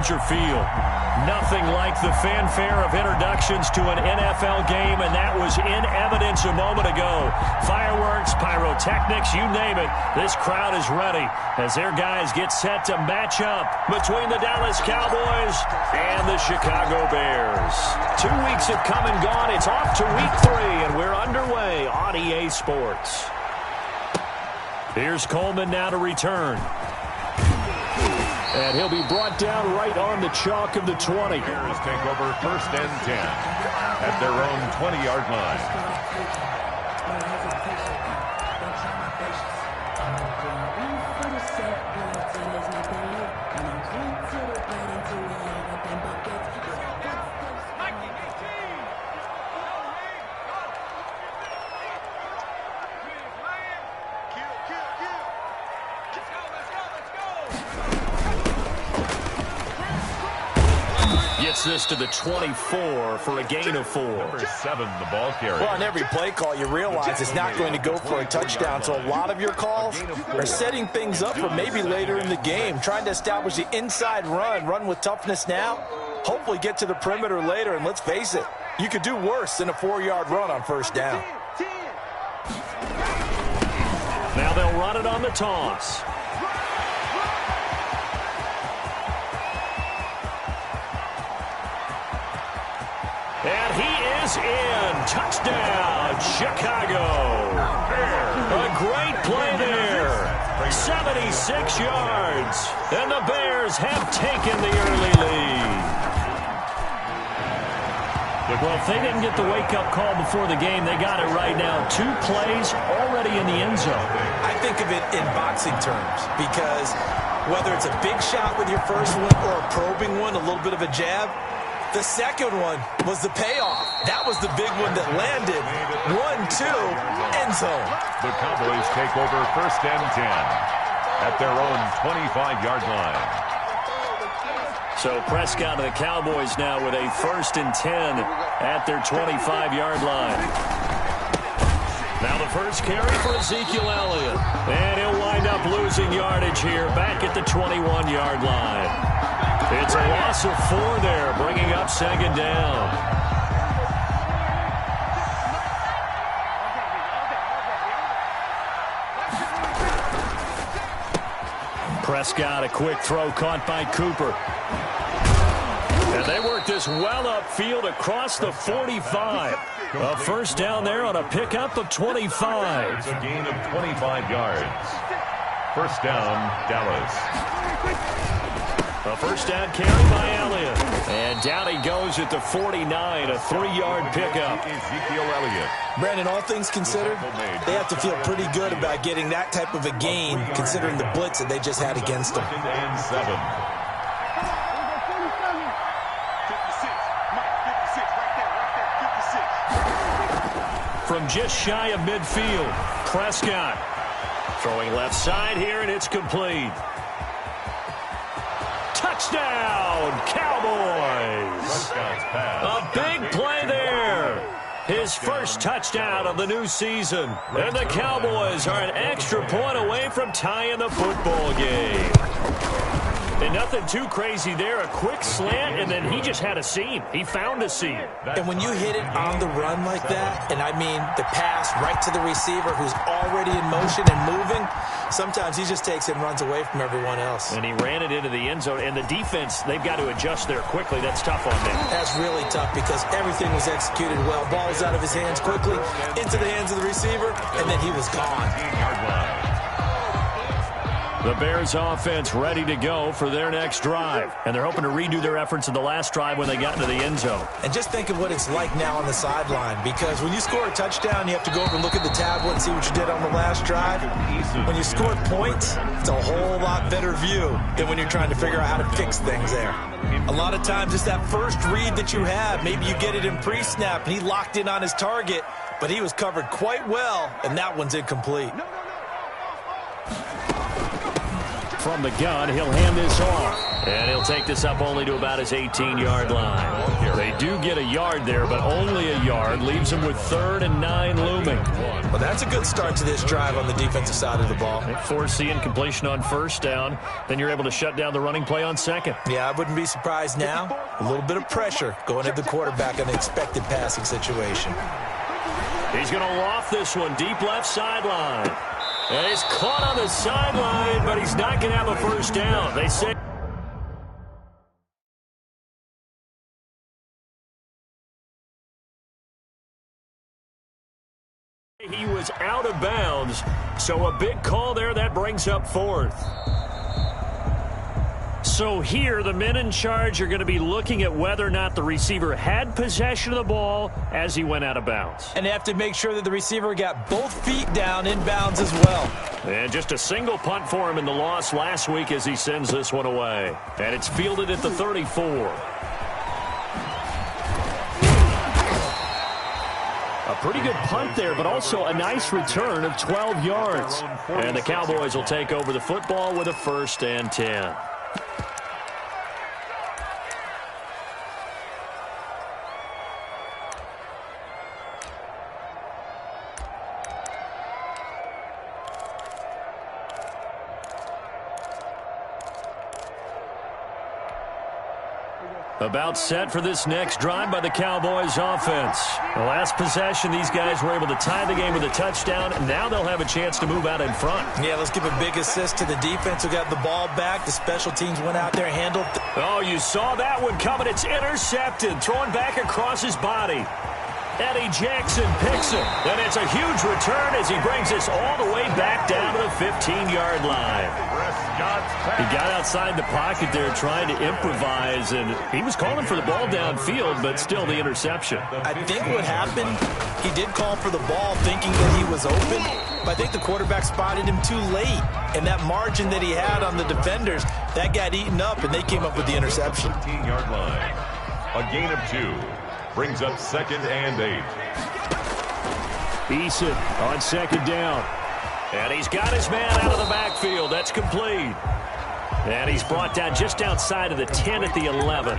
Soldier Field. Nothing like the fanfare of introductions to an NFL game, and that was in evidence a moment ago. Fireworks, pyrotechnics, you name it. This crowd is ready as their guys get set to match up between the Dallas Cowboys and the Chicago Bears. 2 weeks have come and gone. It's off to week 3, and we're underway on EA Sports. Here's Coleman now to return. And he'll be brought down right on the chalk of the 20. Bears take over 1st and 10 at their own 20-yard line. Gets this to the 24 for a gain of 4. Number 7, the ball carrier. Well, on every play call, you realize it's not going to go for a touchdown. So a lot of your calls are setting things up for maybe later in the game, trying to establish the inside run with toughness now, hopefully get to the perimeter later. And let's face it, you could do worse than a 4-yard run on 1st down. Now they'll run it on the toss. And he is in. Touchdown, Chicago. A great play there. 76 yards. And the Bears have taken the early lead. Well, if they didn't get the wake-up call before the game, they got it right now. 2 plays already in the end zone. I think of it in boxing terms because whether it's a big shot with your first one or a probing one, a little bit of a jab, the second one was the payoff. That was the big one that landed. 1-2, end zone. The Cowboys take over 1st and 10 at their own 25-yard line. So Prescott and the Cowboys now with a 1st and 10 at their 25-yard line. Now the first carry for Ezekiel Elliott. And he'll wind up losing yardage here back at the 21-yard line. It's a loss of 4 there, bringing up 2nd down. Prescott, a quick throw caught by Cooper. And they work this well upfield across the 45. A 1st down there on a pickup of 25. It's a gain of 25 yards. 1st down, Dallas. A 1st down carry by Elliott. And down he goes at the 49, a 3-yard pickup. Ezekiel Elliott. Brandon, all things considered, they have to feel pretty good about getting that type of a gain, considering the blitz that they just had against them. 2nd and 7. From just shy of midfield, Prescott throwing left side here, and it's complete. Touchdown, Cowboys! A big play there. His first touchdown of the new season. And the Cowboys are an extra point away from tying the football game. And nothing too crazy there. A quick slant, and then he just had a seam. He found a seam. And when you hit it on the run like that, and I mean the pass right to the receiver who's already in motion and moving, sometimes he just takes it and runs away from everyone else. And he ran it into the end zone. And the defense, they've got to adjust there quickly. That's tough on them. That's really tough because everything was executed well. Ball was out of his hands quickly, into the hands of the receiver, and then he was gone. The Bears offense ready to go for their next drive. And they're hoping to redo their efforts in the last drive when they got into the end zone. And just think of what it's like now on the sideline, because when you score a touchdown, you have to go over and look at the tablet and see what you did on the last drive. When you score points, it's a whole lot better view than when you're trying to figure out how to fix things there. A lot of times it's that first read that you have. Maybe you get it in pre-snap, and he locked in on his target, but he was covered quite well, and that one's incomplete. From the gun, he'll hand this off. And he'll take this up only to about his 18-yard line. They do get a yard there, but only a yard. Leaves them with 3rd and 9 looming. Well, that's a good start to this drive on the defensive side of the ball. Forcing incompletion on 1st down. Then you're able to shut down the running play on 2nd. Yeah, I wouldn't be surprised now. A little bit of pressure going at the quarterback in an expected passing situation. He's going to loft this one deep left sideline. And he's caught on the sideline, but he's not going to have a 1st down. They say he was out of bounds, so a big call there. That brings up 4th. So here, the men in charge are going to be looking at whether or not the receiver had possession of the ball as he went out of bounds. And they have to make sure that the receiver got both feet down in bounds as well. And just a single punt for him in the loss last week as he sends this one away. And it's fielded at the 34. A pretty good punt there, but also a nice return of 12 yards. And the Cowboys will take over the football with a 1st and 10. About set for this next drive by the Cowboys offense. The last possession, these guys were able to tie the game with a touchdown. Now they'll have a chance to move out in front. Yeah, let's give a big assist to the defense who got the ball back. The special teams went out there and handled. Oh, you saw that one coming. It's intercepted. Throwing back across his body. Eddie Jackson picks it. And it's a huge return as he brings this all the way back down to the 15-yard line. He got outside the pocket there trying to improvise, and he was calling for the ball downfield, but still the interception. I think what happened, he did call for the ball thinking that he was open, but I think the quarterback spotted him too late. And that margin that he had on the defenders, that got eaten up, and they came up with the interception. 15-yard line. A gain of 2. Brings up 2nd and 8. Eason on 2nd down. And he's got his man out of the backfield. That's complete. And he's brought down just outside of the 10 at the 11.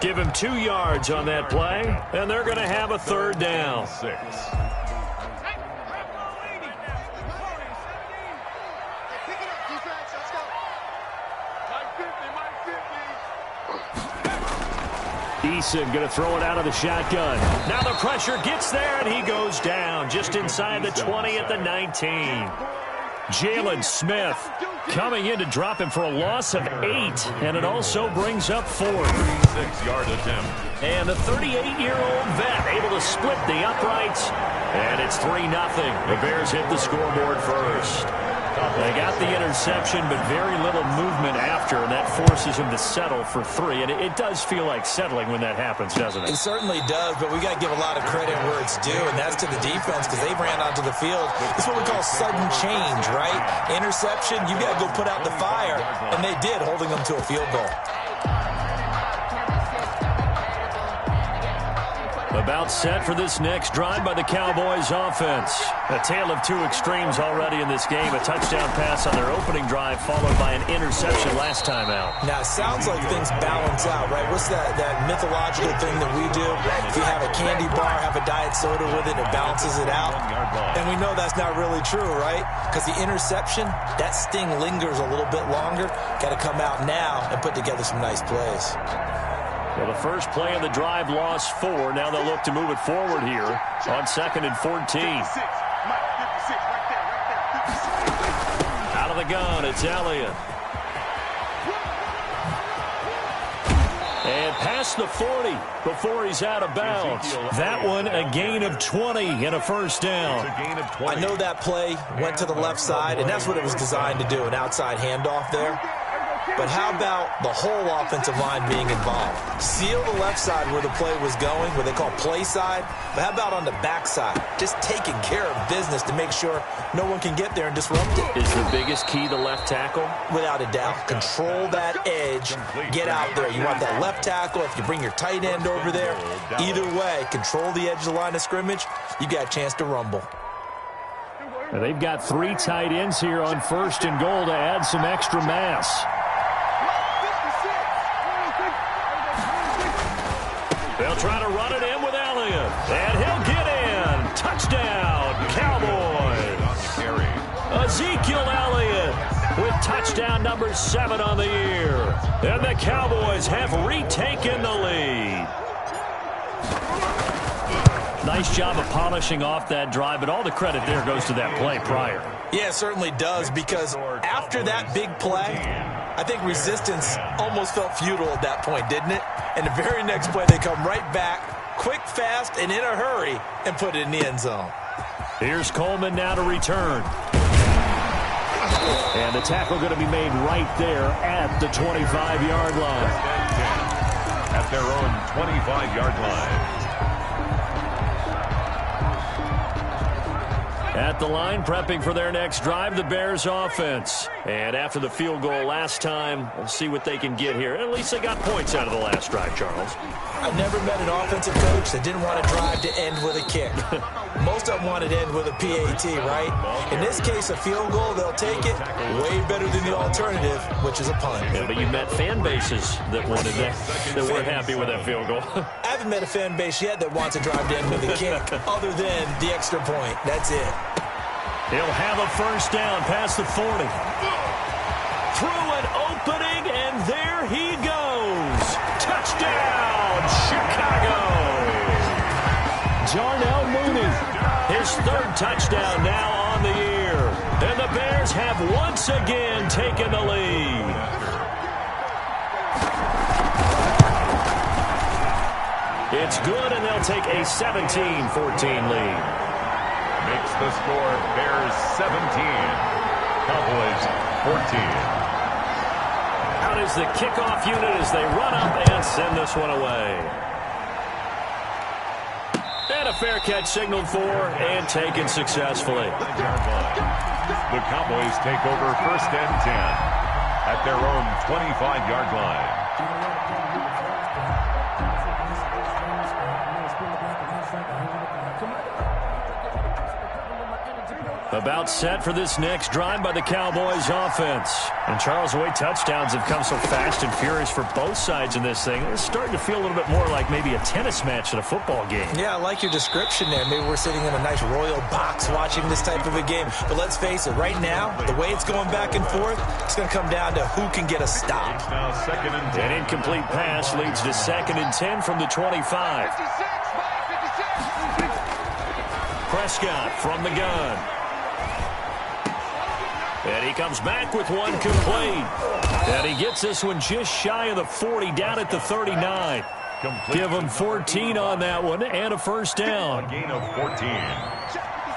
Give him 2 yards on that play, and they're going to have a 3rd down. 6. Eason going to throw it out of the shotgun. Now the pressure gets there, and he goes down just inside the 20 at the 19. Jalen Smith coming in to drop him for a loss of 8, and it also brings up 4. 36-yard attempt. And the 38-year-old vet able to split the uprights, and it's 3-0. The Bears hit the scoreboard first. They got the interception, but very little movement after, and that forces him to settle for 3. And it does feel like settling when that happens, doesn't it? It certainly does, but we got to give a lot of credit where it's due, and that's to the defense because they ran onto the field. It's what we call sudden change, right? Interception, you got to go put out the fire, and they did, holding them to a field goal. About set for this next drive by the Cowboys offense. A tale of 2 extremes already in this game. A touchdown pass on their opening drive followed by an interception last time out. Now, it sounds like things balance out, right? What's that mythological thing that we do? If you have a candy bar, have a diet soda with it, it balances it out. And we know that's not really true, right? Because the interception, that sting lingers a little bit longer. Got to come out now and put together some nice plays. Well, the first play of the drive lost 4. Now they'll look to move it forward here on 2nd and 14. Out of the gun, it's Elliott. And past the 40 before he's out of bounds. That one a gain of 20 and a 1st down. I know that play went to the left side, and that's what it was designed to do, an outside handoff there. But how about the whole offensive line being involved? Seal the left side where the play was going, what they call play side. But how about on the back side? Just taking care of business to make sure no one can get there and disrupt it. Is the biggest key the left tackle? Without a doubt. Control that edge. Get out there. You want that left tackle. If you bring your tight end over there, either way, control the edge of the line of scrimmage, you got a chance to rumble. And they've got 3 tight ends here on 1st and goal to add some extra mass. They'll try to run it in with Elliott. And he'll get in. Touchdown, Cowboys. Ezekiel Elliott with touchdown number 7 on the year. And the Cowboys have retaken the lead. Nice job of polishing off that drive, but all the credit there goes to that play prior. Yeah, it certainly does, because after that big play, I think resistance almost felt futile at that point, didn't it? And the very next play, they come right back, quick, fast, and in a hurry, and put it in the end zone. Here's Coleman now to return. And the tackle going to be made right there at the 25-yard line. At their own 25-yard line. At the line, prepping for their next drive, the Bears offense. And after the field goal last time, we'll see what they can get here. At least they got points out of the last drive, Charles. I've never met an offensive coach that didn't want a drive to end with a kick. Most of them wanted to end with a PAT, right? In this case, a field goal, they'll take it. Way better than the alternative, which is a punt. Yeah, but you met fan bases that wanted that weren't happy with that field goal. I haven't met a fan base yet that wants a drive to end with a kick, other than the extra point. That's it. He'll have a first down past the 40. Through an opening, and there he goes. Touchdown, Chicago. Jarnell Mooney, his 3rd touchdown now on the year. And the Bears have once again taken the lead. It's good, and they'll take a 17-14 lead. Makes the score Bears 17, Cowboys 14. Out is the kickoff unit as they run up and send this one away. And a fair catch signaled for and taken successfully. The Cowboys take over 1st and 10 at their own 25-yard line. About set for this next drive by the Cowboys offense. And Charles, the way touchdowns have come so fast and furious for both sides in this thing, it's starting to feel a little bit more like maybe a tennis match in a football game. Yeah, I like your description there. Maybe we're sitting in a nice royal box watching this type of a game. But let's face it, right now, the way it's going back and forth, it's going to come down to who can get a stop. It's now 2nd and 10. An incomplete pass leads to 2nd and 10 from the 25. Prescott from the gun. And he comes back with one complete. And he gets this one just shy of the 40, down at the 39. Give him 14 on that one and a first down. A gain of 14.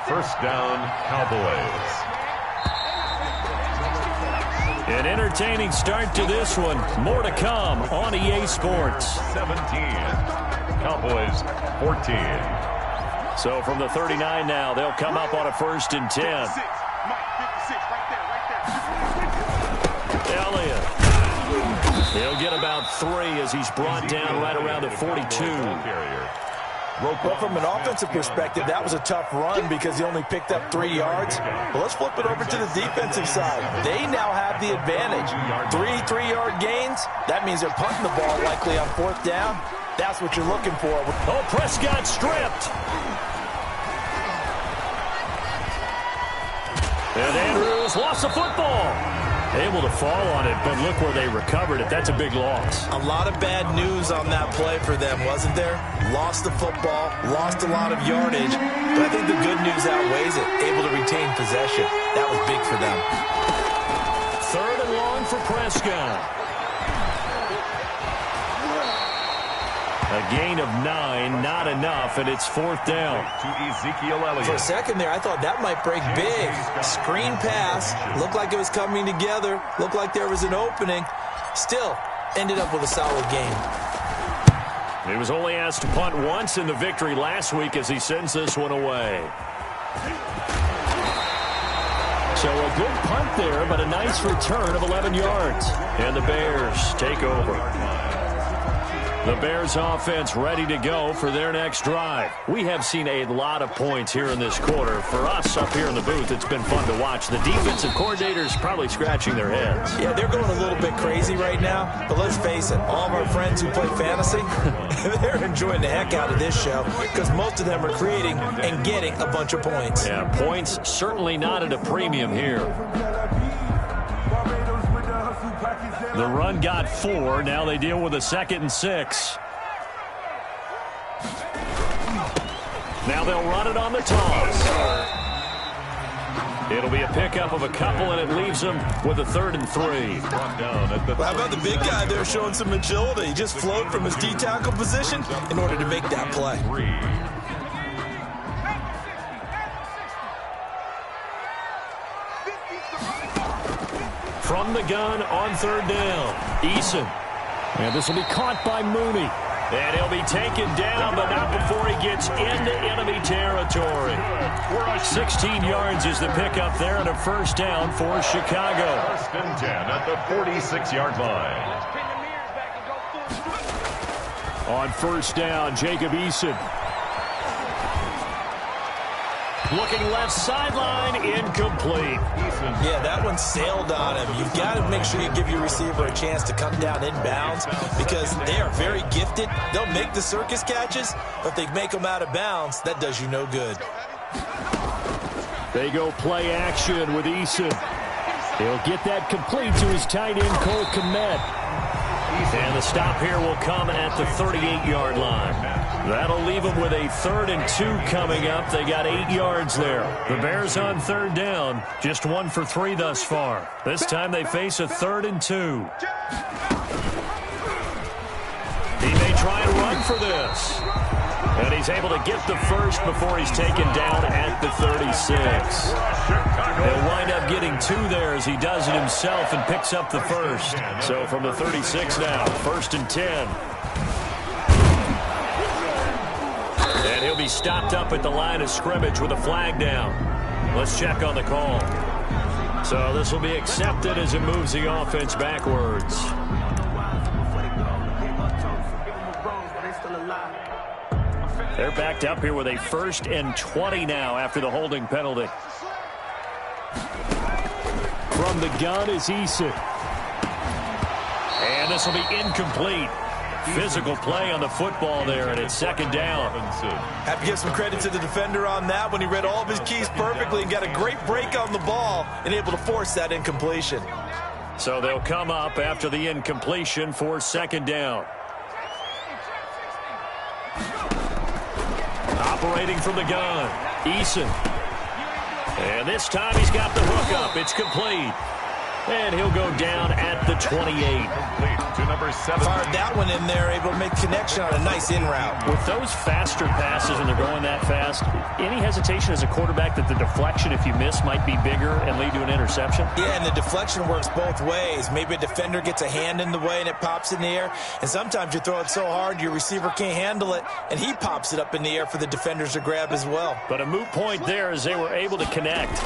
First down, Cowboys. An entertaining start to this one. More to come on EA Sports. 17. Cowboys 14. So from the 39 now, they'll come up on a 1st and 10. Elliott. He'll get about 3 as he's brought down right around the 42. Well, from an offensive perspective, that was a tough run because he only picked up 3 yards. But let's flip it over to the defensive side. They now have the advantage. 3 3-yard gains. That means they're punting the ball likely on 4th down. That's what you're looking for. Oh, Prescott stripped. And Andrews lost the football. Able to fall on it, but look where they recovered it. That's a big loss. A lot of bad news on that play for them, wasn't there? Lost the football, lost a lot of yardage, but I think the good news outweighs it. Able to retain possession. That was big for them. 3rd and long for Prescott. A gain of 9, not enough, and it's 4th down. To Ezekiel Elliott. For a second there, I thought that might break big. Screen pass. Looked like it was coming together. Looked like there was an opening. Still, ended up with a solid game. He was only asked to punt once in the victory last week as he sends this one away. So a good punt there, but a nice return of 11 yards. And the Bears take over. The Bears offense ready to go for their next drive. We have seen a lot of points here in this quarter. For us up here in the booth, it's been fun to watch. The defensive coordinators probably scratching their heads. Yeah, they're going a little bit crazy right now. But let's face it, all of our friends who play fantasy, they're enjoying the heck out of this show because most of them are creating and getting a bunch of points. Yeah, points certainly not at a premium here. The run got 4. Now they deal with a 2nd and 6. Now they'll run it on the toss. It'll be a pickup of a couple, and it leaves them with a 3rd and 3. How about the big guy there showing some agility? He just flowed from his D-tackle position in order to make that play. From the gun on 3rd down, Eason. And this will be caught by Mooney. And he'll be taken down, but not before he gets into enemy territory. 16 yards is the pickup there, and a 1st down for Chicago. 1st and 10 at the 46-yard line. On 1st down, Jacob Eason. Looking left sideline, incomplete. Yeah, that one sailed on him. You've got to make sure you give your receiver a chance to come down inbounds because they are very gifted. They'll make the circus catches, but if they make them out of bounds, that does you no good. They go play action with Eason. He'll get that complete to his tight end, Cole Kmet. And the stop here will come at the 38-yard line. That'll leave them with a 3rd and 2 coming up. They got 8 yards there. The Bears on 3rd down, just 1 for 3 thus far. This time they face a 3rd and 2. He may try and run for this. And he's able to get the 1st before he's taken down at the 36. He'll wind up getting 2 there as he does it himself and picks up the 1st. So from the 36 now, 1st and 10. And he'll be stopped up at the line of scrimmage with a flag down. Let's check on the call. So this will be accepted as it moves the offense backwards. They're backed up here with a 1st and 20 now after the holding penalty. From the gun is Eason. And this will be incomplete. Physical play on the football there, and it's 2nd down. Have to give some credit to the defender on that when he read all of his keys perfectly and got a great break on the ball and able to force that incompletion. So they'll come up after the incompletion for 2nd down. Operating from the gun, Eason. And this time he's got the hook up. It's complete. And he'll go down at the 28. To number 7. Fired that one in there, able to make connection on a nice in route. With those faster passes, and they're going that fast, any hesitation as a quarterback that the deflection, if you miss, might be bigger and lead to an interception? Yeah, and the deflection works both ways. Maybe a defender gets a hand in the way and it pops in the air. And sometimes you throw it so hard your receiver can't handle it, and he pops it up in the air for the defenders to grab as well. But a moot point there as they were able to connect.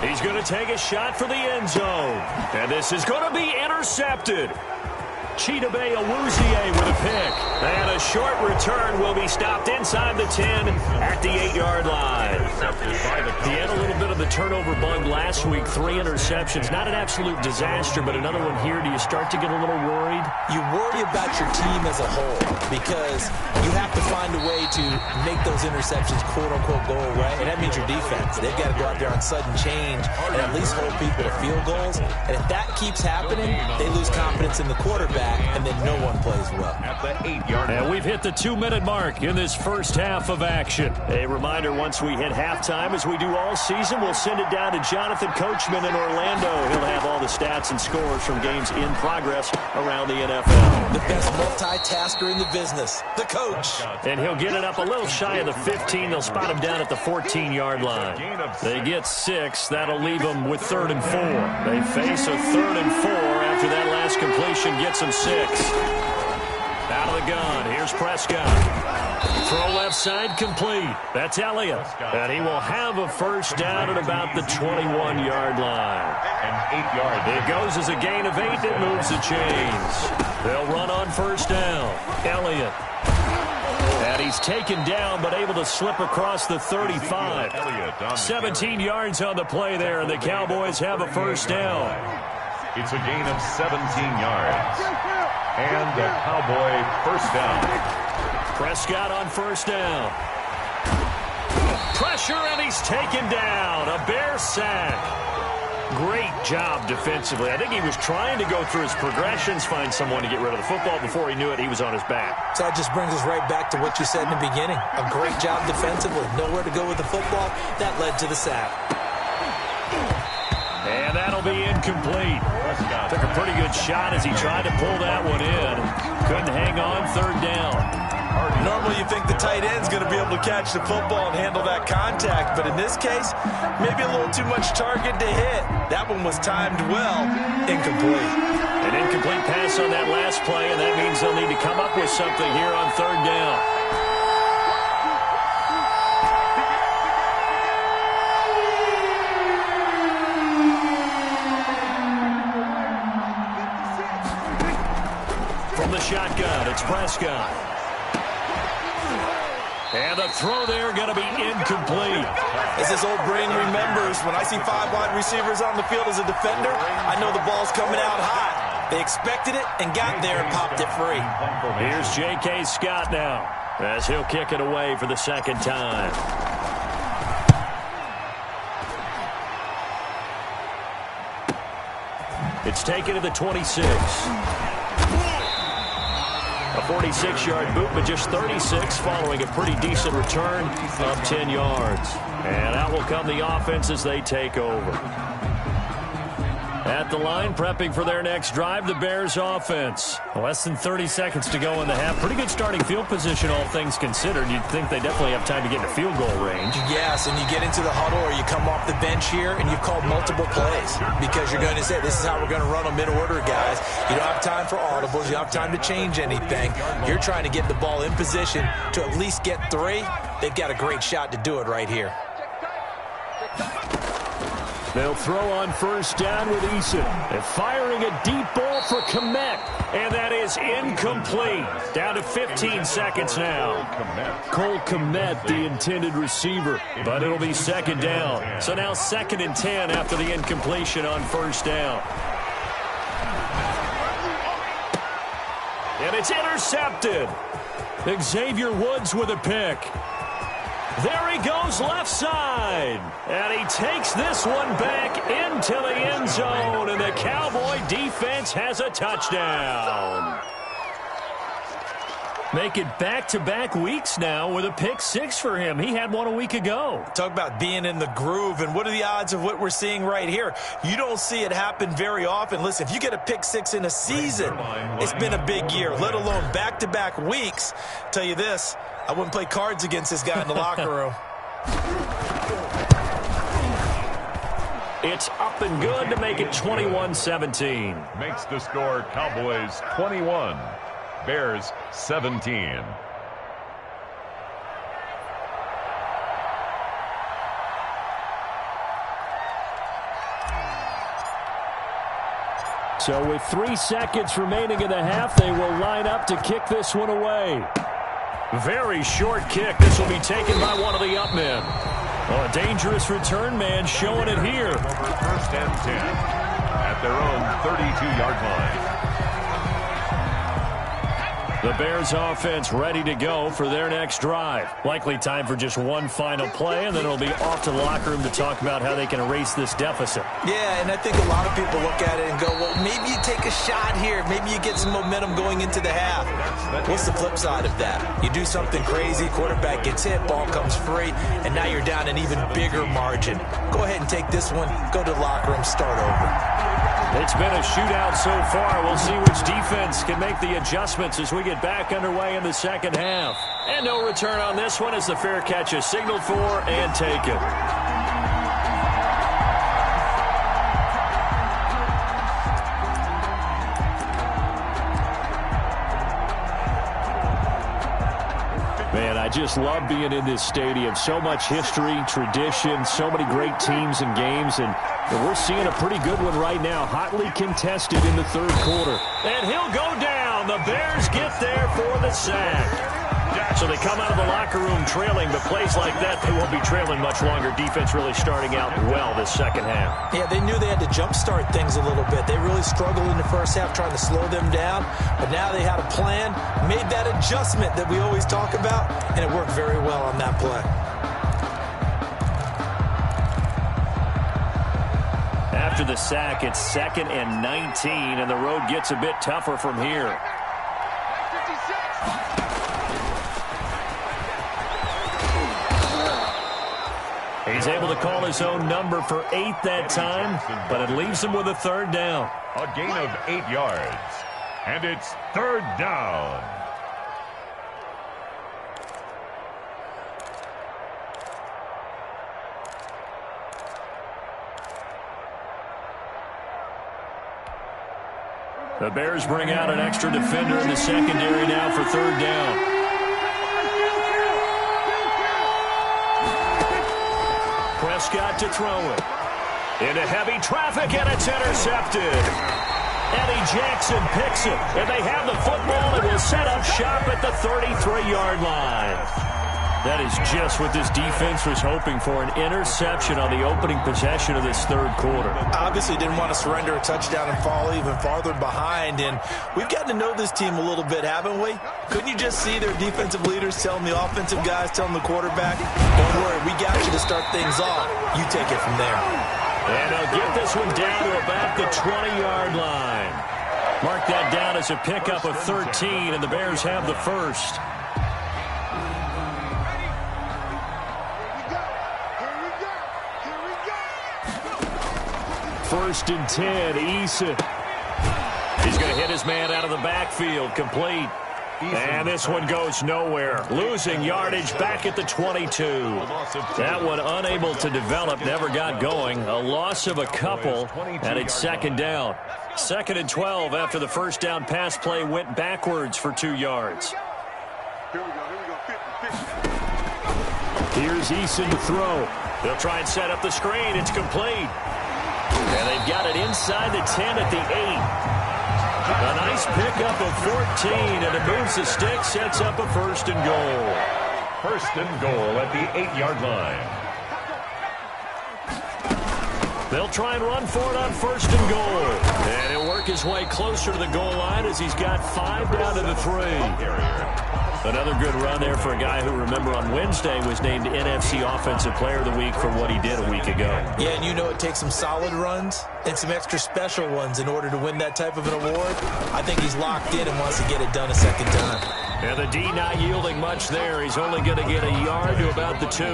He's going to take a shot for the end zone. And this is going to be intercepted. Chidobe Awuzie with a pick. And a short return will be stopped inside the 10 at the 8-yard line. He had a little bit of the turnover bug last week. 3 interceptions. Not an absolute disaster, but another one here. Do you start to get a little worried? You worry about your team as a whole because you have to find a way to make those interceptions quote-unquote go away, and that means your defense. They've got to go out there on sudden change and at least hold people to field goals. And if that keeps happening, they lose confidence in the quarterback, and then no one plays well. At the 8-yard line. And we've hit the 2-minute mark in this first half of action. A reminder, once we hit halftime, as we do all season, we'll send it down to Jonathan Coachman in Orlando. He'll have all the stats and scores from games in progress around the NFL. The best multitasker in the business, the coach. And he'll get it up a little shy of the 15. They'll spot him down at the 14-yard line. They get 6. That'll leave them with 3rd and 4. They face a 3rd and 4 after that last completion gets them 6. Out of the gun, here's Prescott. Throw left side complete. That's Elliott. And he will have a first down at about the 21-yard line. And 8 yards. It goes as a gain of 8. It moves the chains. They'll run on first down. Elliott. And he's taken down, but able to slip across the 35. 17 yards on the play there, and the Cowboys have a first down. It's a gain of 17 yards. And the Cowboy first down. Prescott on first down. Pressure, and he's taken down. A Bear sack. Great job defensively. I think he was trying to go through his progressions, find someone to get rid of the football. Before he knew it, he was on his back. So that just brings us right back to what you said in the beginning. A great job defensively. Nowhere to go with the football. That led to the sack. And that'll be incomplete. Took a pretty good shot as he tried to pull that one in. Couldn't hang on. Third down. Normally you think the tight end's going to be able to catch the football and handle that contact, but in this case, maybe a little too much target to hit. That one was timed well. Incomplete. An incomplete pass on that last play, and that means they'll need to come up with something here on third down. From the shotgun, it's Prescott. And the throw there going to be incomplete. As this old brain remembers, when I see 5 wide receivers on the field as a defender, I know the ball's coming out hot. They expected it and got there and popped it free. Here's J.K. Scott now as he'll kick it away for the second time. It's taken to the 26. A 46-yard boot, but just 36 following a pretty decent return of 10 yards. And out will come the offense as they take over. At the line, prepping for their next drive, the Bears offense. Less than 30 seconds to go in the half. Pretty good starting field position, all things considered. You'd think they definitely have time to get in field goal range. Yes, and you get into the huddle or you come off the bench here and you've called multiple plays because you're going to say, this is how we're going to run them in order, guys. You don't have time for audibles. You don't have time to change anything. You're trying to get the ball in position to at least get 3. They've got a great shot to do it right here. They'll throw on first down with Eason. And firing a deep ball for Kmet. And that is incomplete. Down to 15 seconds now. Cole Kmet, the intended receiver. But it'll be second down. So now 2nd and 10 after the incompletion on first down. And it's intercepted. Xavier Woods with a pick. There he goes left side. And he takes this one back into the end zone. And the Cowboy defense has a touchdown. Make it back-to-back weeks now with a pick 6 for him. He had one a week ago. Talk about being in the groove, and what are the odds of what we're seeing right here? You don't see it happen very often. Listen, if you get a pick 6 in a season, it's been a big year, let alone back-to-back weeks. Tell you this, I wouldn't play cards against this guy in the locker room. It's up and good to make it 21-17. Makes the score Cowboys 21. Bears 17. So with 3 seconds remaining in the half, they will line up to kick this one away. Very short kick. This will be taken by one of the up men. Oh, a dangerous return man showing it here. First and 10 at their own 32-yard line. The Bears offense ready to go for their next drive. Likely time for just one final play, and then it'll be off to the locker room to talk about how they can erase this deficit. Yeah, and I think a lot of people look at it and go, well, maybe you take a shot here. Maybe you get some momentum going into the half. What's the flip side of that? You do something crazy, quarterback gets hit, ball comes free, and now you're down an even bigger margin. Go ahead and take this one, go to the locker room, start over. It's been a shootout so far. We'll see which defense can make the adjustments as we get back underway in the second half. And no return on this one as the fair catch is signaled for and taken. Man, I just love being in this stadium. So much history, tradition, so many great teams and games, and we're seeing a pretty good one right now, hotly contested in the third quarter. And he'll go down. The Bears get there for the sack. So they come out of the locker room trailing, but plays like that, they won't be trailing much longer. Defense really starting out well this second half. Yeah, they knew they had to jumpstart things a little bit. They really struggled in the first half trying to slow them down, but now they had a plan, made that adjustment that we always talk about, and it worked very well on that play. After the sack, it's 2nd and 19, and the road gets a bit tougher from here. He's able to call his own number for 8 that time, but it leaves him with a 3rd down. A gain of 8 yards, and it's 3rd down. The Bears bring out an extra defender in the secondary now for 3rd down. Prescott to throw it. Into heavy traffic, and it's intercepted. Eddie Jackson picks it, and they have the football and will set up shop at the 33-yard line. That is just what this defense was hoping for, an interception on the opening possession of this third quarter. Obviously didn't want to surrender a touchdown and fall even farther behind, and we've gotten to know this team a little bit, haven't we? Couldn't you just see their defensive leaders telling the offensive guys, telling the quarterback, don't worry, we got you to start things off. You take it from there. And they'll get this one down to about the 20-yard line. Mark that down as a pickup of 13, and the Bears have the first. First and 10, Eason. He's going to hit his man out of the backfield, complete. And this one goes nowhere. Losing yardage back at the 22. That one unable to develop, never got going. A loss of a couple, and it's 2nd down. 2nd and 12 after the first down pass play went backwards for 2 yards. Here's Eason to throw. They'll try and set up the screen. It's complete. And they've got it inside the 10 at the 8. A nice pickup of 14, and it moves the stick, sets up a 1st and goal. 1st and goal at the 8-yard line. They'll try and run for it on 1st and goal. And he'll work his way closer to the goal line as he's got 5 down to the 3. Another good run there for a guy who, remember, on Wednesday was named NFC Offensive Player of the Week for what he did a week ago. Yeah, and you know it takes some solid runs and some extra special ones in order to win that type of an award. I think he's locked in and wants to get it done a 2nd time. And the D not yielding much there. He's only going to get a yard to about the 2.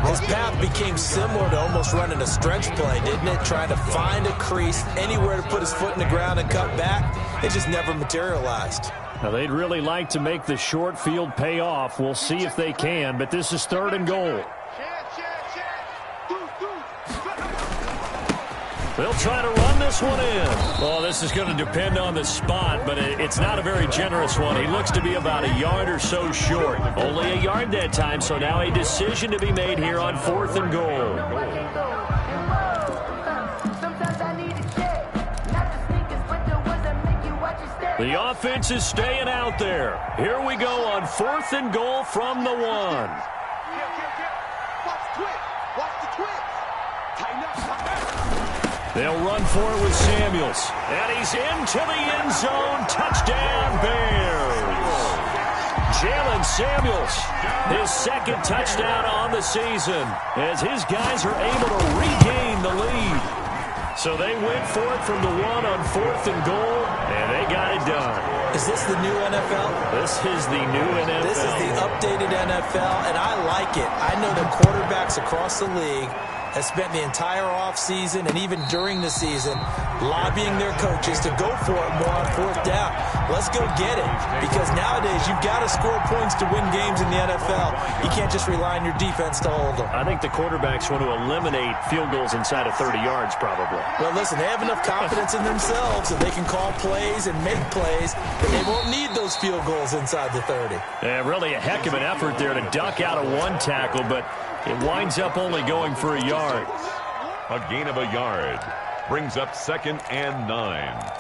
His path became similar to almost running a stretch play, didn't it? Trying to find a crease, anywhere to put his foot in the ground and cut back. It just never materialized. Now, they'd really like to make the short field pay off. We'll see if they can, but this is 3rd and goal. They'll try to run this one in. Well, this is going to depend on the spot, but it's not a very generous one. He looks to be about a yard or so short. Only a yard that time, so now a decision to be made here on 4th and goal. The offense is staying out there. Here we go on 4th and goal from the 1. They'll run for it with Samuels. And he's into the end zone. Touchdown, Bears. Jalen Samuels, his 2nd touchdown on the season, as his guys are able to regain the lead. So they went for it from the 1 on 4th and goal, and they got it done. Is this the new NFL? This is the new NFL. This is the updated NFL, and I like it. I know that quarterbacks across the league has spent the entire offseason and even during the season lobbying their coaches to go for it more on fourth down. Let's go get it, because nowadays you've got to score points to win games in the NFL. You can't just rely on your defense to hold them. I think the quarterbacks want to eliminate field goals inside of 30 yards probably. Well, listen, they have enough confidence in themselves that they can call plays and make plays, but they won't need those field goals inside the 30. Yeah, really a heck of an effort there to duck out of one tackle, but it winds up only going for a yard. A gain of a yard brings up 2nd and 9.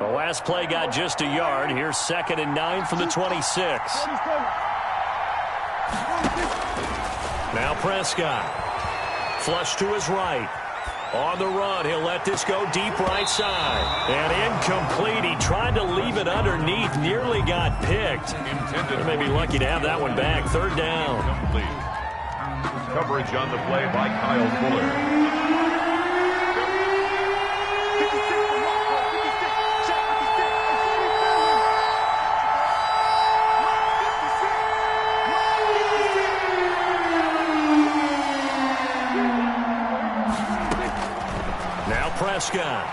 The last play got just a yard. Here's 2nd and 9 from the 26. Now Prescott. Flush to his right. On the run, he'll let this go deep right side. And incomplete. He tried to leave it underneath. Nearly got picked. They may be lucky to have that one back. 3rd down. Coverage on the play by Kyle Fuller. Prescott.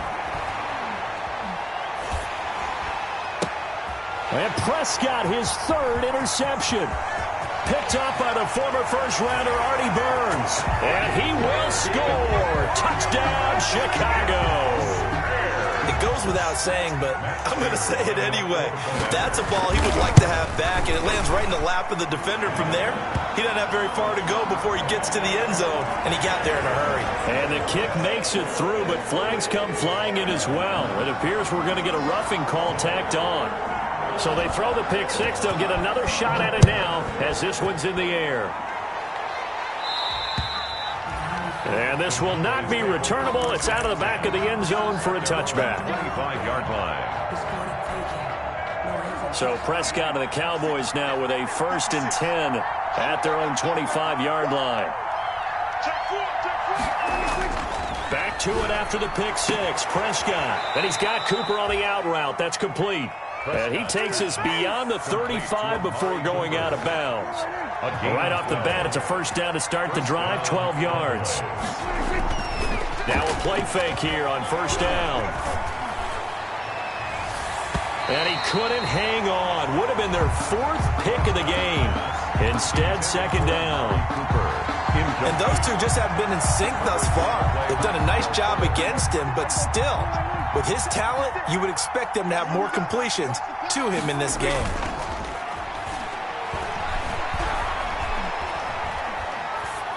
And Prescott, his 3rd interception. Picked up by the former first-rounder Artie Burns. And he will score. Touchdown, Chicago. It goes without saying, but I'm going to say it anyway. That's a ball he would like to have back, and it lands right in the lap of the defender from there. He doesn't have very far to go before he gets to the end zone, and he got there in a hurry. And the kick makes it through, but flags come flying in as well. It appears we're going to get a roughing call tacked on. So they throw the pick six. They'll get another shot at it now as this one's in the air. And this will not be returnable. It's out of the back of the end zone for a touchback. 25-yard line. So Prescott and the Cowboys now with a 1st and 10 at their own 25-yard line. Back to it after the pick six. Prescott. And he's got Cooper on the out route. That's complete. And he takes us beyond the 35 before going out of bounds. Right off the bat, it's a 1st down to start the drive, 12 yards. Now a play fake here on 1st down. And he couldn't hang on. Would have been their 4th pick of the game. Instead, 2nd down. And those two just haven't been in sync thus far. They've done a nice job against him, but still, with his talent, you would expect them to have more completions to him in this game.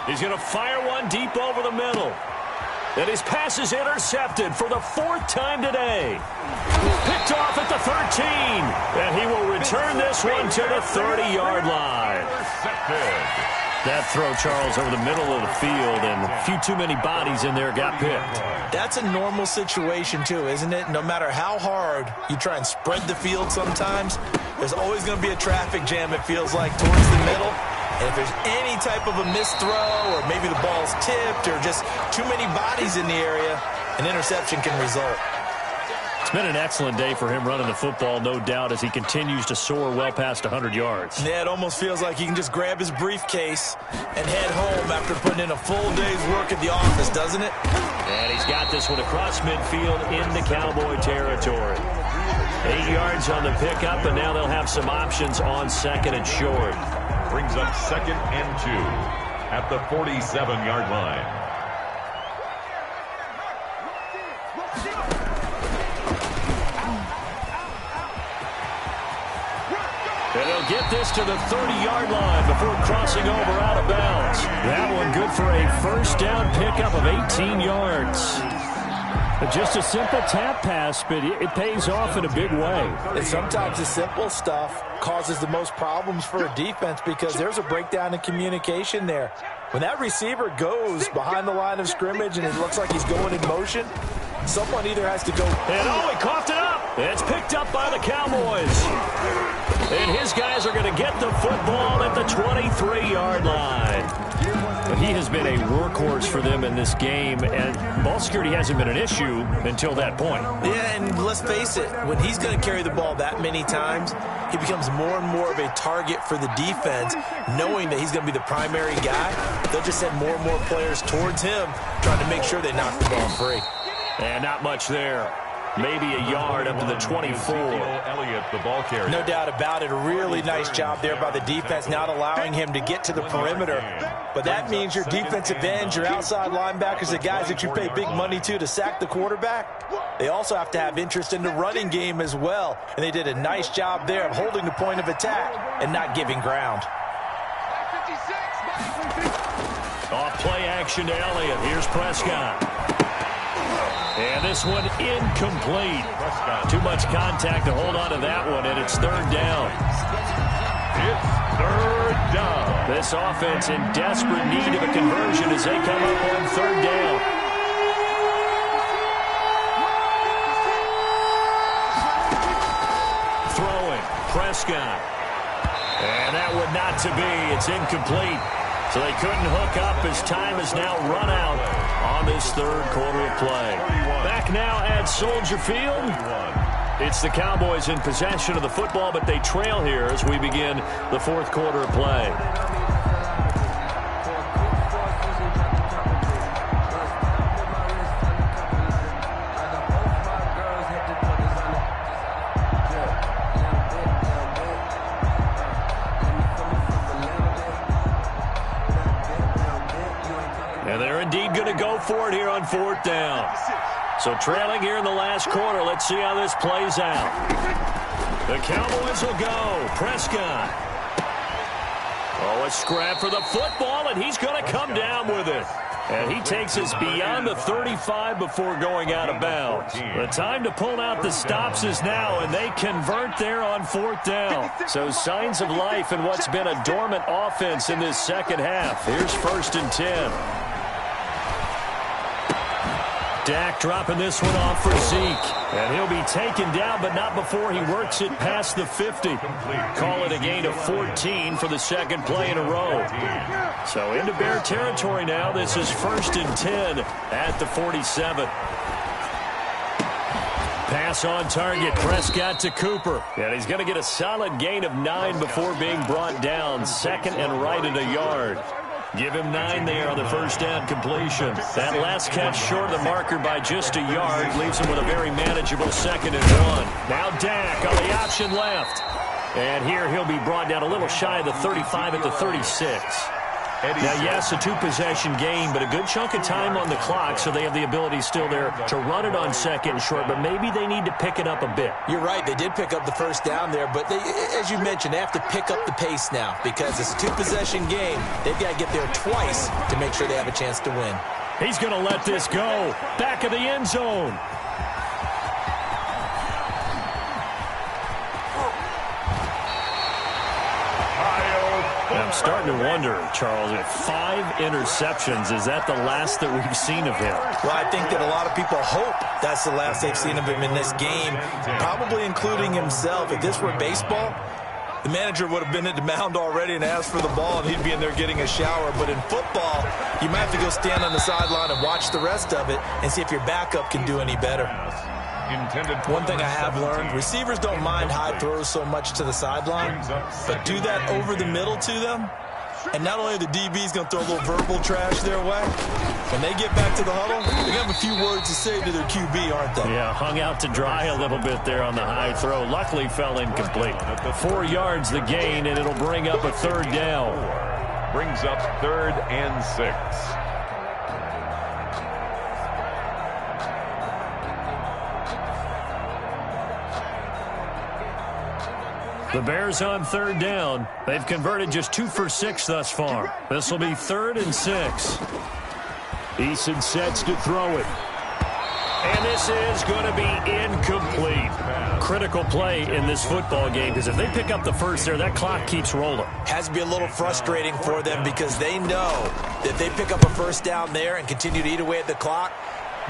He's going to fire one deep over the middle. And his pass is intercepted for the 4th time today. Picked off at the 13. And he will return this one to the 30-yard line. That throw, Charles, over the middle of the field, and a few too many bodies in there got picked. That's a normal situation, too, isn't it? No matter how hard you try and spread the field sometimes, there's always going to be a traffic jam, it feels like, towards the middle. And if there's any type of a missed throw, or maybe the ball's tipped, or just too many bodies in the area, an interception can result. It's been an excellent day for him running the football, no doubt, as he continues to soar well past 100 yards. Yeah, it almost feels like he can just grab his briefcase and head home after putting in a full day's work at the office, doesn't it? And he's got this one across midfield into Cowboy territory. 8 yards on the pickup, and now they'll have some options on 2nd and short. Brings up 2nd and 2 at the 47-yard line. And they'll get this to the 30-yard line before crossing over out of bounds. That one good for a 1st down pickup of 18 yards. Just a simple tap pass, but it pays off in a big way. And sometimes the simple stuff causes the most problems for a defense because there's a breakdown in communication there. When that receiver goes behind the line of scrimmage and it looks like he's going in motion, someone either has to go. And he coughed it up. It's picked up by the Cowboys. And his guys are going to get the football at the 23-yard line. But he has been a workhorse for them in this game, and ball security hasn't been an issue until that point. Yeah, and let's face it, when he's going to carry the ball that many times, he becomes more and more of a target for the defense, knowing that he's going to be the primary guy. They'll just send more and more players towards him, trying to make sure they knock the ball free. And not much there. Maybe a yard up to the 24. Elliott, the ball carrier. No doubt about it. A really nice job there by the defense, not allowing him to get to the perimeter. But that means your defensive ends, your outside linebackers, the guys that you pay big money to sack the quarterback, they also have to have interest in the running game as well. And they did a nice job there of holding the point of attack and not giving ground. Off play action to Elliott. Here's Prescott. And this one incomplete. Too much contact to hold on to that one, and it's third down. It's third down. This offense in desperate need of a conversion as they come up on third down. Throwing, Prescott. And that would not to be. It's incomplete. So they couldn't hook up as time is now run out on this third quarter of play. Back now at Soldier Field. It's the Cowboys in possession of the football, but they trail here as we begin the fourth quarter of play. And they're indeed going to go for it here on fourth down. So trailing here in the last quarter. Let's see how this plays out. The Cowboys will go. Prescott. Oh, a scrap for the football, and he's going to come down with it. And he takes us beyond the 35 before going out of bounds. The time to pull out the stops is now, and they convert there on fourth down. So signs of life in what's been a dormant offense in this second half. Here's 1st and 10. Dak dropping this one off for Zeke. And he'll be taken down, but not before he works it past the 50. Call it a gain of 14 for the second play in a row. So into Bear territory now. This is 1st and 10 at the 47. Pass on target. Prescott to Cooper. And he's going to get a solid gain of 9 before being brought down. Second and right at a yard. Give him 9 there on the first down completion. That last catch short of the marker by just a yard leaves him with a very manageable 2nd and 1. Now Dak on the option left. And here he'll be brought down a little shy of the 35 at the 36. Now, yes, a two-possession game, but a good chunk of time on the clock, so they have the ability still there to run it on 2nd and short, but maybe they need to pick it up a bit. You're right. They did pick up the first down there, but they, as you mentioned, they have to pick up the pace now because it's a two-possession game. They've got to get there twice to make sure they have a chance to win. He's going to let this go. Back of the end zone. I'm starting to wonder, Charles, if 5 interceptions, is that the last that we've seen of him? Well, I think that a lot of people hope that's the last they've seen of him in this game, probably including himself. If this were baseball, the manager would have been at the mound already and asked for the ball, and he'd be in there getting a shower. But in football, you might have to go stand on the sideline and watch the rest of it and see if your backup can do any better. One thing I have learned, receivers don't mind high throws so much to the sideline, but do that over the middle to them, and not only are the DBs going to throw a little verbal trash their way, when they get back to the huddle, they have a few words to say to their QB, aren't they? Yeah, hung out to dry a little bit there on the high throw. Luckily fell incomplete. 4 yards the gain, and it'll bring up a 3rd down. Brings up 3rd and 6. The Bears on 3rd down. They've converted just 2 for 6 thus far. This will be 3rd and 6. Eason sets to throw it. And this is going to be incomplete. Critical play in this football game because if they pick up the first there, that clock keeps rolling. Has to be a little frustrating for them because they know that if they pick up a first down there and continue to eat away at the clock,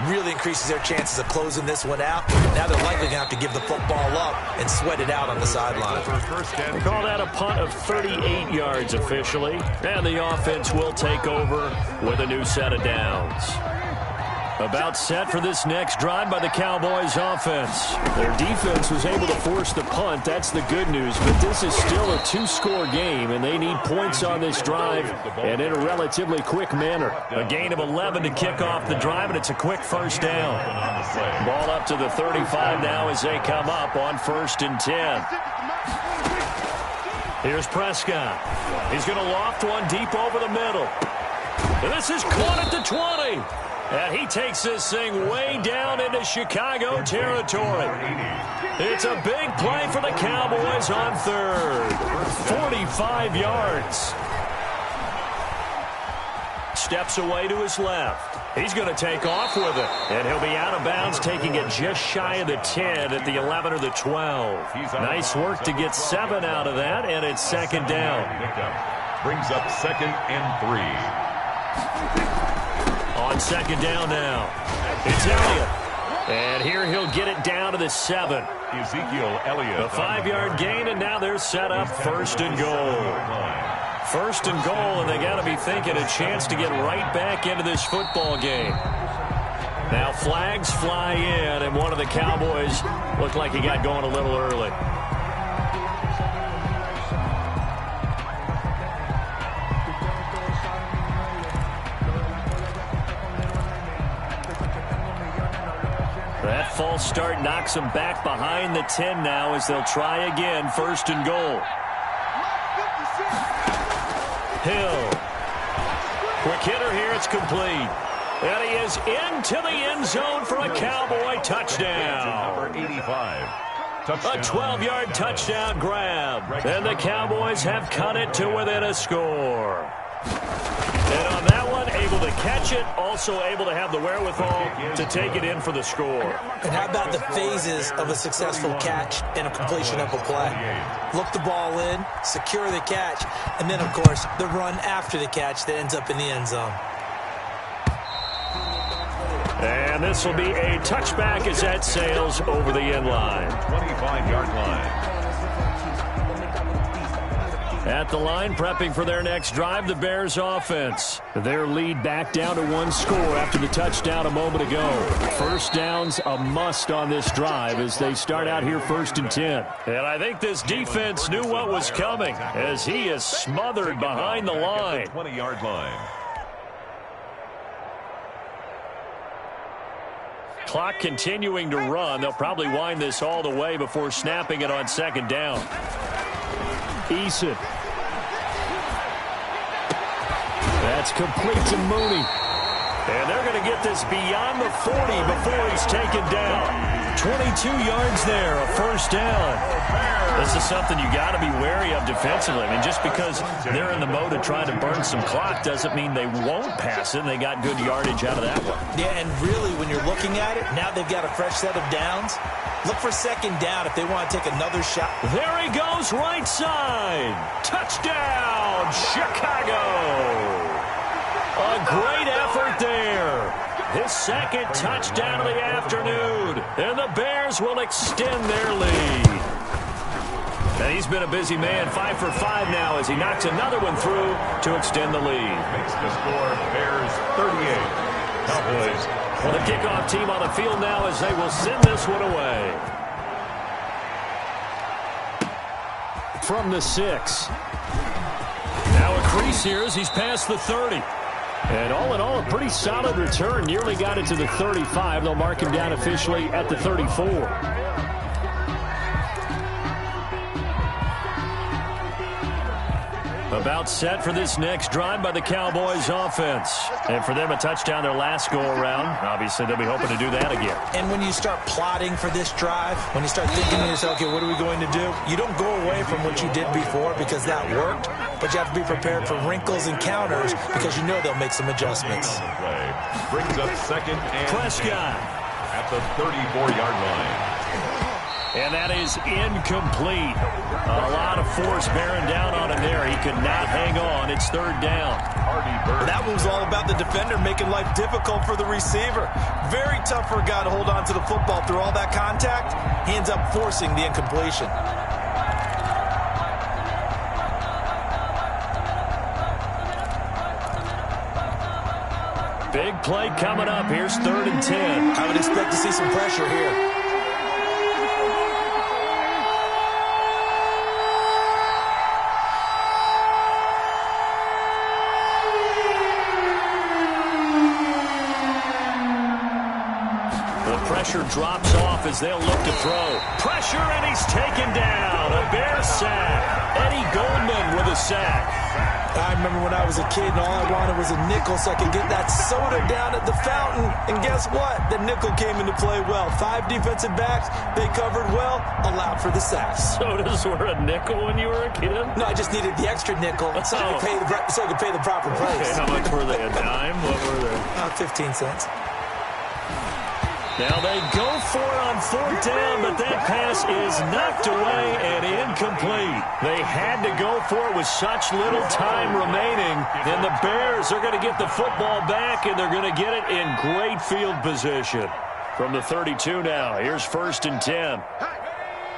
really increases their chances of closing this one out. Now they're likely going to have to give the football up and sweat it out on the sideline. They call that a punt of 38 yards officially, and the offense will take over with a new set of downs. About set for this next drive by the Cowboys offense. Their defense was able to force the punt. That's the good news. But this is still a two-score game, and they need points on this drive and in a relatively quick manner. A gain of 11 to kick off the drive, and it's a quick first down. Ball up to the 35 now as they come up on 1st and 10. Here's Prescott. He's going to loft one deep over the middle. And this is caught at the 20. And he takes this thing way down into Chicago territory. It's a big play for the Cowboys on 3rd. 45 yards. Steps away to his left. He's going to take off with it. And he'll be out of bounds, taking it just shy of the 10 at the 11 or the 12. Nice work to get 7 out of that, and it's 2nd down. Brings up 2nd and 3. On 2nd down now, it's Elliott. And here he'll get it down to the 7. Ezekiel Elliott. A 5-yard gain, and now they're set up 1st and goal. 1st and goal, and they got to be thinking a chance to get right back into this football game. Now flags fly in, and one of the Cowboys looked like he got going a little early. That false start knocks them back behind the 10 now as they'll try again. 1st and goal. Hill. Quick hitter here. It's complete. And he is into the end zone for a Cowboy touchdown. Number 85. Touchdown. A 12-yard touchdown grab. And the Cowboys have cut it to within a score. And on that one, able to catch it, also able to have the wherewithal to take it in for the score. And how about the phases of a successful catch and a completion of a play? Look the ball in, secure the catch, and then, of course, the run after the catch that ends up in the end zone. And this will be a touchback as that sails over the end line. 25-yard line. At the line, prepping for their next drive, the Bears offense. Their lead back down to 1 score after the touchdown a moment ago. 1st down's a must on this drive as they start out here 1st and 10. And I think this defense knew what was coming as he is smothered behind the line. 20-yard line. Clock continuing to run. They'll probably wind this all the way before snapping it on 2nd down. Eason. That's complete to Mooney. And they're going to get this beyond the 40 before he's taken down. 22 yards there, a 1st down. This is something you got to be wary of defensively. I mean, just because they're in the mode of trying to burn some clock doesn't mean they won't pass it. And they got good yardage out of that one. Yeah, and really, when you're looking at it, now they've got a fresh set of downs. Look for 2nd down if they want to take another shot. There he goes, right side. Touchdown, Chicago. A great effort there. His 2nd touchdown of the afternoon. And the Bears will extend their lead. And he's been a busy man, 5 for 5 now as he knocks another one through to extend the lead. Makes the score Bears 38. Cowboys. Well, the kickoff team on the field now as they will send this one away. From the 6. Now a crease here as he's past the 30. And all in all, a pretty solid return. Nearly got it to the 35. They'll mark him down officially at the 34. About set for this next drive by the Cowboys offense. And for them, a touchdown their last go-around. Obviously, they'll be hoping to do that again. And when you start plotting for this drive, when you start thinking to yourself, okay, what are we going to do? You don't go away from what you did before because that worked, but you have to be prepared for wrinkles and counters because you know they'll make some adjustments. Brings up 2nd and Prescott. at the 34-yard line. And that is incomplete. A lot of force bearing down on him there. He could not hang on. It's third down. That one was all about the defender making life difficult for the receiver. Very tough for a guy to hold on to the football through all that contact. He ends up forcing the incompletion. Big play coming up. Here's 3rd and 10. I would expect to see some pressure here. Pressure drops off as they'll look to throw. Pressure, and he's taken down. A Bears sack. Eddie Goldman with a sack. I remember when I was a kid and all I wanted was a nickel so I could get that soda down at the fountain. And guess what? The nickel came into play well. 5 defensive backs, they covered well, allowed for the sacks. Sodas were a nickel when you were a kid? No, I just needed the extra nickel so I could pay the proper price. Okay, how much were they? A dime? What were they? 15 cents. Now they go for it on 4th down, but that pass is knocked away and incomplete. They had to go for it with such little time remaining, and the Bears are going to get the football back, and they're going to get it in great field position. From the 32 now, here's 1st and 10.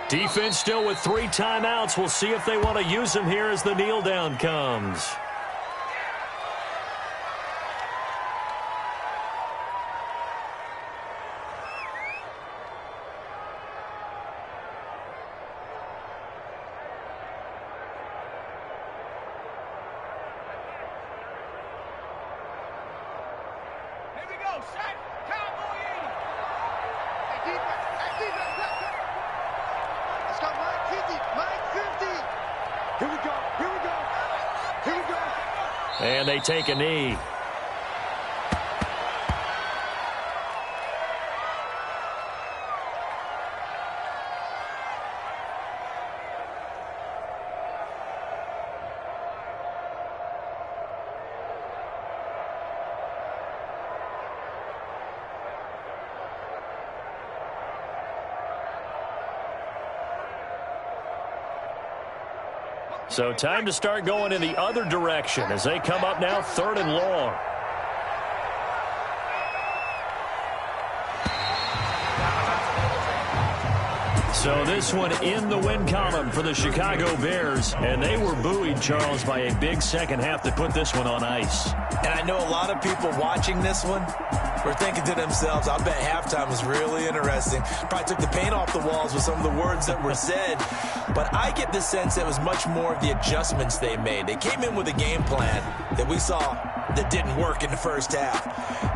Defense still with 3 timeouts. We'll see if they want to use them here as the kneel down comes. And they take a knee. So time to start going in the other direction as they come up now 3rd and long. So this one in the win column for the Chicago Bears. And they were buoyed, Charles, by a big second half that put this one on ice. And I know a lot of people watching this one were thinking to themselves, I bet halftime was really interesting. Probably took the paint off the walls with some of the words that were said. But I get the sense that it was much more of the adjustments they made. They came in with a game plan that we saw that didn't work in the first half.